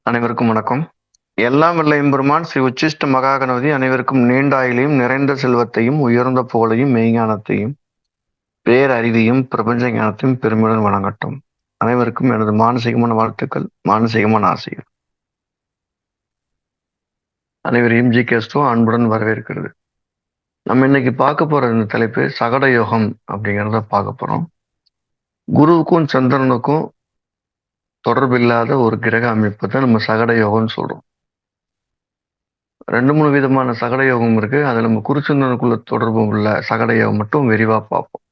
அனைவருக்கும் வணக்கம். எல்லாம் வல்ல எம்பெருமான் ஸ்ரீ உச்சிஷ்ட மகாகணபதி அனைவருக்கும் நீண்ட ஆயுளையும், நிறைந்த செல்வத்தையும், உயர்ந்த புகழையும், மெய்ஞானத்தையும், பேரறிவையும், பிரபஞ்ச ஞானத்தையும் பெருமையுடன் வழங்கட்டும். அனைவருக்கும் எனது மானசீகமான வாழ்த்துக்கள், மானசீகமான ஆசைகள். அனைவரையும் ஜி.கே. அன்புடன் வரவேற்கிறது. நம்ம இன்னைக்கு பார்க்க போற இந்த தலைப்பு சகட யோகம் அப்படிங்கிறத பார்க்க போறோம். குருவுக்கும் சந்திரனுக்கும் தொடர்பு இல்லாத ஒரு கிரக அமைப்பு தான் நம்ம சகட யோகம்னு சொல்றோம். 2, 3 விதமான சகட யோகம் இருக்கு. அதுல நம்ம குருச்சந்திரனுக்குள்ள தொடர்பு உள்ள சகட யோகம் மட்டும் விரிவா பார்ப்போம்.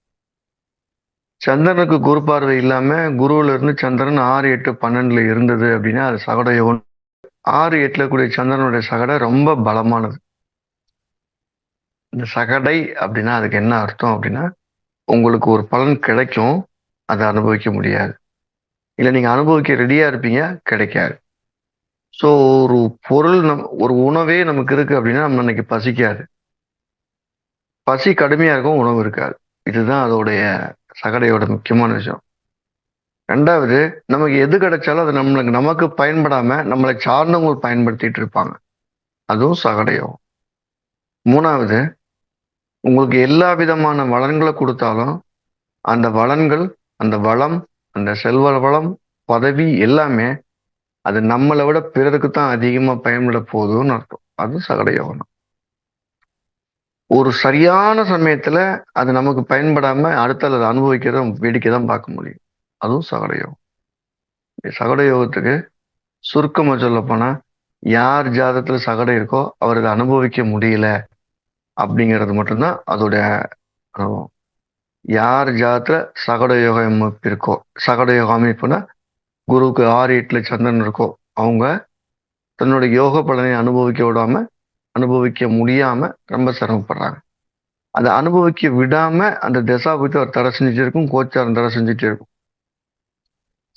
சந்திரனுக்கு குரு பார்வை இல்லாம குருவுல இருந்து சந்திரன் 6, 8, 12ல இருந்தது அப்படின்னா அது சகட யோகம். 6, 8ல கூடிய சந்திரனுடைய சகடை ரொம்ப பலமானது. இந்த சகடை அப்படின்னா அதுக்கு என்ன அர்த்தம் அப்படின்னா, உங்களுக்கு ஒரு பலன் கிடைக்கும், அதை அனுபவிக்க முடியாது. இல்லை நீங்க அனுபவிக்க ரெடியா இருப்பீங்க, கிடைக்காது. ஸோ ஒரு பொருள் ஒரு உணவே நமக்கு இருக்கு அப்படின்னா நம்ம இன்னைக்கு பசிக்காது. பசி கடுமையா இருக்கும், உணவு இருக்காது. இதுதான் அதோடைய சகடையோட முக்கியமான விஷயம். 2வது, நமக்கு எது கிடைச்சாலும் அது நமக்கு பயன்படாம நம்மளை சார்ந்தவங்க பயன்படுத்திட்டு இருப்பாங்க. அதுவும் சகடையோகம். 3வது, உங்களுக்கு எல்லா விதமான வளன்களை கொடுத்தாலும் அந்த வளன்கள், அந்த வளம், அந்த செல்வ வளம், பதவி எல்லாமே அது நம்மளை விட பிறருக்கு தான் அதிகமா பயன்பட போகுதுன்னு அர்த்தம். அது சகடயோகம். ஒரு சரியான சமயத்துல அது நமக்கு பயன்படாம அடுத்த அதை அனுபவிக்கிறத வேடிக்கை தான் பார்க்க முடியும். அதுவும் சகடயோகம். சகடயோகத்துக்கு சுருக்கமா சொல்ல போனா, யார் ஜாதத்துல சகடை இருக்கோ அவர் அதை அனுபவிக்க முடியல அப்படிங்கிறது மட்டும்தான் அதோட அனுபவம். யார் ஜாதத்துல சகடயோக அமைப்பு இருக்கோ, சகடயோக அமைப்புனா குருவுக்கு 6, 8ல சந்திரன் இருக்கோ அவங்க தன்னுடைய யோக பலனை அனுபவிக்க முடியாம ரொம்ப சிரமப்படுறாங்க. அதை அனுபவிக்க விடாம அந்த தசாபுத்தி அவர் தடை செஞ்சுட்டு இருக்கும், கோச்சாரம் தடை செஞ்சுட்டே இருக்கும்.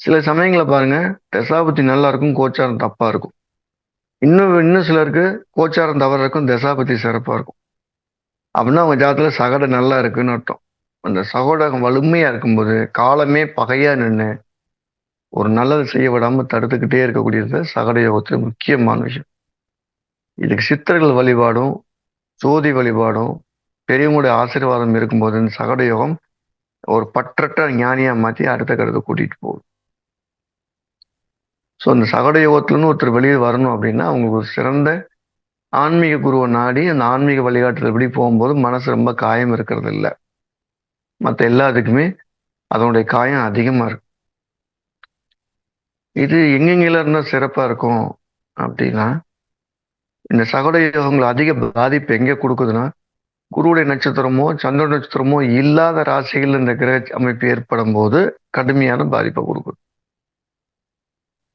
சில சமயங்களை பாருங்க, தசாபுத்தி நல்லா இருக்கும், கோச்சாரம் தப்பா இருக்கும். இன்னும் சிலருக்கு கோச்சாரம் தவறு இருக்கும், தசாபுத்தி சிறப்பா இருக்கும். அப்படின்னா அவங்க ஜாதத்துல சகடை நல்லா இருக்குன்னு அர்த்தம். அந்த சகோடகம் வலிமையா இருக்கும்போது காலமே பகையா நின்று ஒரு நல்லது செய்ய விடாம தடுத்துக்கிட்டே இருக்கக்கூடியது சகட யோகத்துல முக்கியமான விஷயம். இதுக்கு சித்தர்கள் வழிபாடும், சோதி வழிபாடும், பெரியவங்களுடைய ஆசீர்வாதம் இருக்கும்போது இந்த சகட யோகம் ஒரு பற்றற்ற ஞானியா மாற்றி அடுத்த கருத்தை கூட்டிட்டு போகுது. ஸோ அந்த சகட யோகத்துலன்னு ஒருத்தர் வெளியே வரணும் அப்படின்னா அவங்களுக்கு ஒரு சிறந்த ஆன்மீக குருவை நாடி அந்த ஆன்மீக வழிகாட்டுதல் எப்படி போகும்போது மனசு ரொம்ப காயம் இருக்கிறது இல்லை. மற்ற எல்லாத்துக்குமே அதனுடைய காயம் அதிகமா இருக்கு. இது எங்கெங்கெல்லாம் இருந்தா சிறப்பா இருக்கும் அப்படின்னா, இந்த சகட யோகங்கள் அதிக பாதிப்பு எங்க கொடுக்குதுன்னா, குருவுடைய நட்சத்திரமோ சந்திர நட்சத்திரமோ இல்லாத ராசிகள் இந்த கிரக அமைப்பு ஏற்படும் போது கடுமையான பாதிப்பை கொடுக்குது.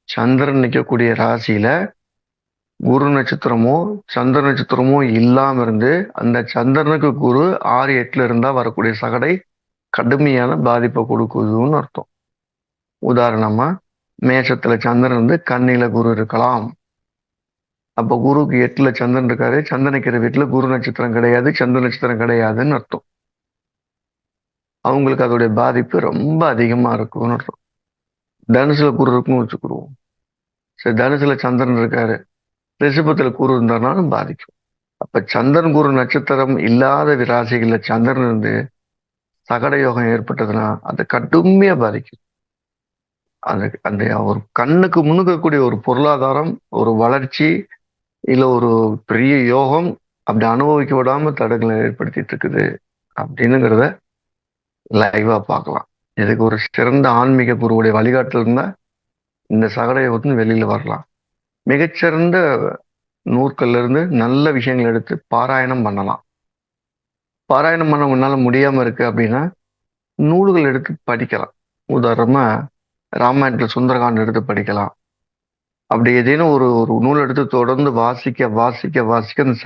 சந்திரன் நிற்கக்கூடிய ராசியில குரு நட்சத்திரமோ சந்திர நட்சத்திரமோ இல்லாம இருந்து அந்த சந்திரனுக்கு குரு 6, 8ல இருந்தா வரக்கூடிய சகடை கடுமையான பாதிப்பை கொடுக்குதுன்னு அர்த்தம். உதாரணமா, மேஷத்துல சந்திரன் வந்து கன்னியில குரு இருக்கலாம். அப்ப குருக்கு 8ல சந்திரன் இருக்காரு, சந்திரனுக்கிற வீட்டுல குரு நட்சத்திரம் கிடையாது, சந்திர நட்சத்திரம் கிடையாதுன்னு அர்த்தம். அவங்களுக்கு அதோடைய பாதிப்பு ரொம்ப அதிகமா இருக்கும்னு அர்த்தம். தனுசுல குரு இருக்குன்னு வச்சுக்கிடுவோம். சரி, தனுசுல சந்திரன் இருக்காரு, ரிஷபத்துல குரு இருந்தாலும் பாதிக்கும். அப்ப சந்திரன் குரு நட்சத்திரம் இல்லாத ராசிகள்ல சந்திரன் இருந்து சகட யோகம் ஏற்பட்டதுன்னா அது கடுமையா பாதிக்கும். அந்த அந்த ஒரு கண்ணுக்கு முன்னுக்கக்கூடிய ஒரு பொருளாதாரம், ஒரு வளர்ச்சி, இல்ல ஒரு பெரிய யோகம் அப்படி அனுபவிக்க விடாம தடங்களை ஏற்படுத்திட்டு இருக்குது அப்படின்னுங்கிறத லைவா பார்க்கலாம். இதுக்கு ஒரு சிறந்த ஆன்மீக குருவுடைய வழிகாட்டுல இருந்தா இந்த சகட யோகத்தின் வெளியில வரலாம். மிகச்சிறந்த நூற்கள்ல இருந்து நல்ல விஷயங்கள் எடுத்து பாராயணம் பண்ணலாம். பாராயணம் பண்ண உன்னால முடியாம இருக்கு அப்படின்னா நூல்கள் எடுத்து படிக்கலாம். உதாரணமா ராமாயணத்துல சுந்தரகாண்டம் எடுத்து படிக்கலாம். அப்படி ஏதேனும் ஒரு ஒரு நூல் எடுத்து தொடர்ந்து வாசிக்க வாசிக்க வாசிக்க அந்த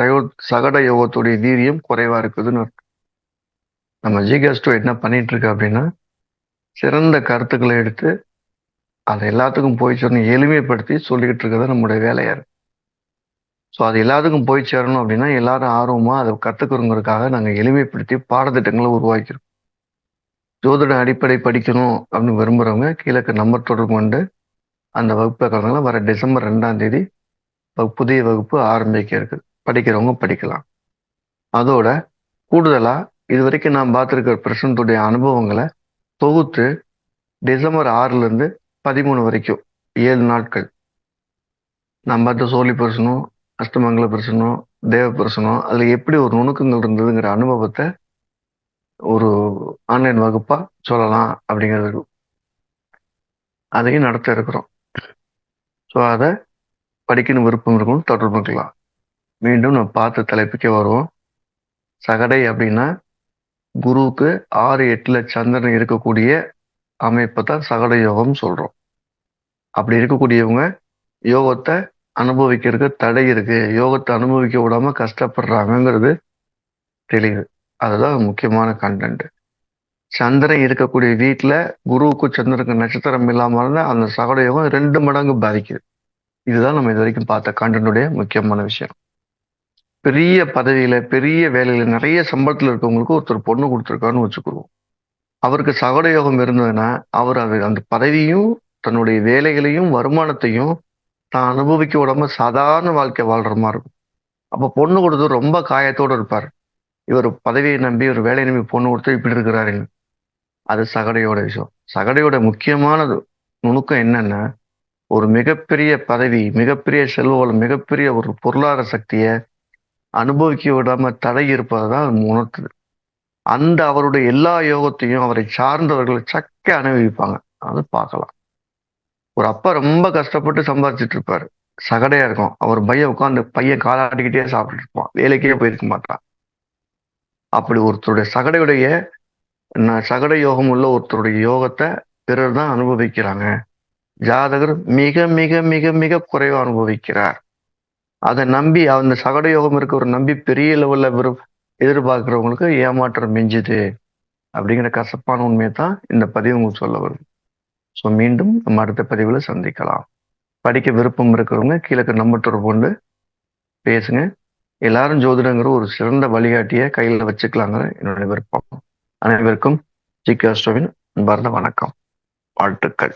சகட யோகத்துடைய வீரியம் குறைவா இருக்குதுன்னு நம்ம ஜி.கே. என்ன பண்ணிட்டு இருக்கு அப்படின்னா, சிறந்த கருத்துக்களை எடுத்து அதை எல்லாத்துக்கும் போய் சேரணும், எளிமைப்படுத்தி சொல்லிக்கிட்டு இருக்கிறது நம்முடைய வேலையா இருக்கு. ஸோ அது எல்லாத்துக்கும் போய் சேரணும் அப்படின்னா எல்லாரும் ஆர்வமா அதை கத்துக்கிறோங்கிறதுக்காக நாங்கள் எளிமைப்படுத்தி பாடத்திட்டங்களை உருவாக்கிறோம். ஜோதிட அடிப்படை படிக்கணும் அப்படின்னு விரும்புறவங்க கீழே நம்பர் தொடர்பு கொண்டு அந்த வகுப்புல கலந்துக்கலாம். வர டிசம்பர் 2ஆம் தேதி புதிய வகுப்பு ஆரம்பிக்க இருக்கு. படிக்கிறவங்க படிக்கலாம். அதோட கூடுதலா இதுவரைக்கும் நான் பார்த்துருக்கிற பிரசன்ட்டுடைய அனுபவங்களை தொகுத்து டிசம்பர் 6லேருந்து 13 வரைக்கும் 7 நாட்கள் நான் பார்த்த சோழி பிரசனம், அஷ்டமங்கல பிரசனம், தேவ பிரசனம், அதில் எப்படி ஒரு நுணுக்கங்கள் இருந்ததுங்கிற அனுபவத்தை ஒரு ஆன்லைன் வகுப்பா சொல்லலாம் அப்படிங்கிறது அதையும் நடத்த இருக்கிறோம். ஸோ அதை படிக்கணும் விருப்பம் இருக்கணும் தொடர்பு கொள்ளலாம். மீண்டும் நம்ம பார்த்த தலைப்புக்கே வருவோம். சகடை அப்படின்னா குருவுக்கு 6-8ல் சந்திரன் இருக்கக்கூடிய அமைப்பை தான் சகட யோகம் சொல்றோம். அப்படி இருக்கக்கூடியவங்க யோகத்தை அனுபவிக்கிறதுக்கு தடை இருக்கு, யோகத்தை அனுபவிக்க விடாம கஷ்டப்படுறாங்கிறது தெரியுது. அதுதான் முக்கியமான கண்டென்ட். சந்திரன் இருக்கக்கூடிய வீட்டுல குருவுக்கு சந்திரனுக்கு நட்சத்திரம் இல்லாம இருந்தா அந்த சகட யோகம் 2 மடங்கு பாதிக்குது. இதுதான் நம்ம இது வரைக்கும் பார்த்த கண்டென்ட்டுடைய முக்கியமான விஷயம். பெரிய பதவியில பெரிய வேலையில நிறைய சம்பளத்துல இருக்கவங்களுக்கு ஒருத்தர் பொண்ணு கொடுத்துருக்காருன்னு வச்சுக்குவோம். அவருக்கு சகட யோகம் இருந்ததுன்னா அவர் அந்த பதவியும் தன்னுடைய வேலைகளையும் வருமானத்தையும் தான் அனுபவிக்க விடாம சாதாரண வாழ்க்கை வாழ்ற மாதிரி இருக்கும். அப்ப பொண்ணு கொடுத்து ரொம்ப காயத்தோடு இருப்பார். இவர் பதவியை நம்பி ஒரு வேலையை நம்பி பொண்ணு கொடுத்து இப்படி இருக்கிறாருங்க. அது சகடையோட விஷயம். சகடையோட முக்கியமானது நுணுக்கம் என்னன்னா, ஒரு மிகப்பெரிய பதவி, மிகப்பெரிய செல்வம், மிகப்பெரிய ஒரு பொருளாதார சக்தியை அனுபவிக்க விடாம தடை இருப்பதுதான் உணர்த்துது. அந்த அவருடைய எல்லா யோகத்தையும் அவரை சார்ந்தவர்களை சக்க அனுபவிப்பாங்க. அது பார்க்கலாம். ஒரு அப்பா ரொம்ப கஷ்டப்பட்டு சம்பாதிச்சுட்டு இருப்பாரு, சகடையா இருக்கும். அவர் பையன் உட்காந்து பையன் காலாட்டிக்கிட்டே சாப்பிட்டு இருப்பான், வேலைக்கே போயிருக்க மாட்டான். அப்படி ஒருத்தருடைய சகட யோகம் உள்ள ஒருத்தருடைய யோகத்தை பிறர் தான் அனுபவிக்கிறாங்க. ஜாதகர் மிக மிக மிக மிக குறைவா அனுபவிக்கிறார். அதை நம்பி அந்த சகட யோகம் இருக்கிற நம்பி பெரிய லெவல்ல எதிர்பார்க்கிறவங்களுக்கு ஏமாற்றம் மிஞ்சுது அப்படிங்கிற கசப்பான உண்மையை தான் இந்த பதிவு உங்களுக்கு சொல்ல வருது. ஸோ மீண்டும் நம்ம அடுத்த பதிவில் சந்திக்கலாம். படிக்க விருப்பம் இருக்கிறவங்க கீழே நம்பர் தொடர்பு கொண்டு பேசுங்க. எல்லாரும் ஜோதிடங்கிற ஒரு சிறந்த வழிகாட்டியை கையில் வச்சுக்கலாங்கிற என்னுடைய விருப்பம். அனைவருக்கும் ஜி.கே. அஸ்ட்ரோவின் அன்பார்ந்த வணக்கம், வாழ்த்துக்கள்.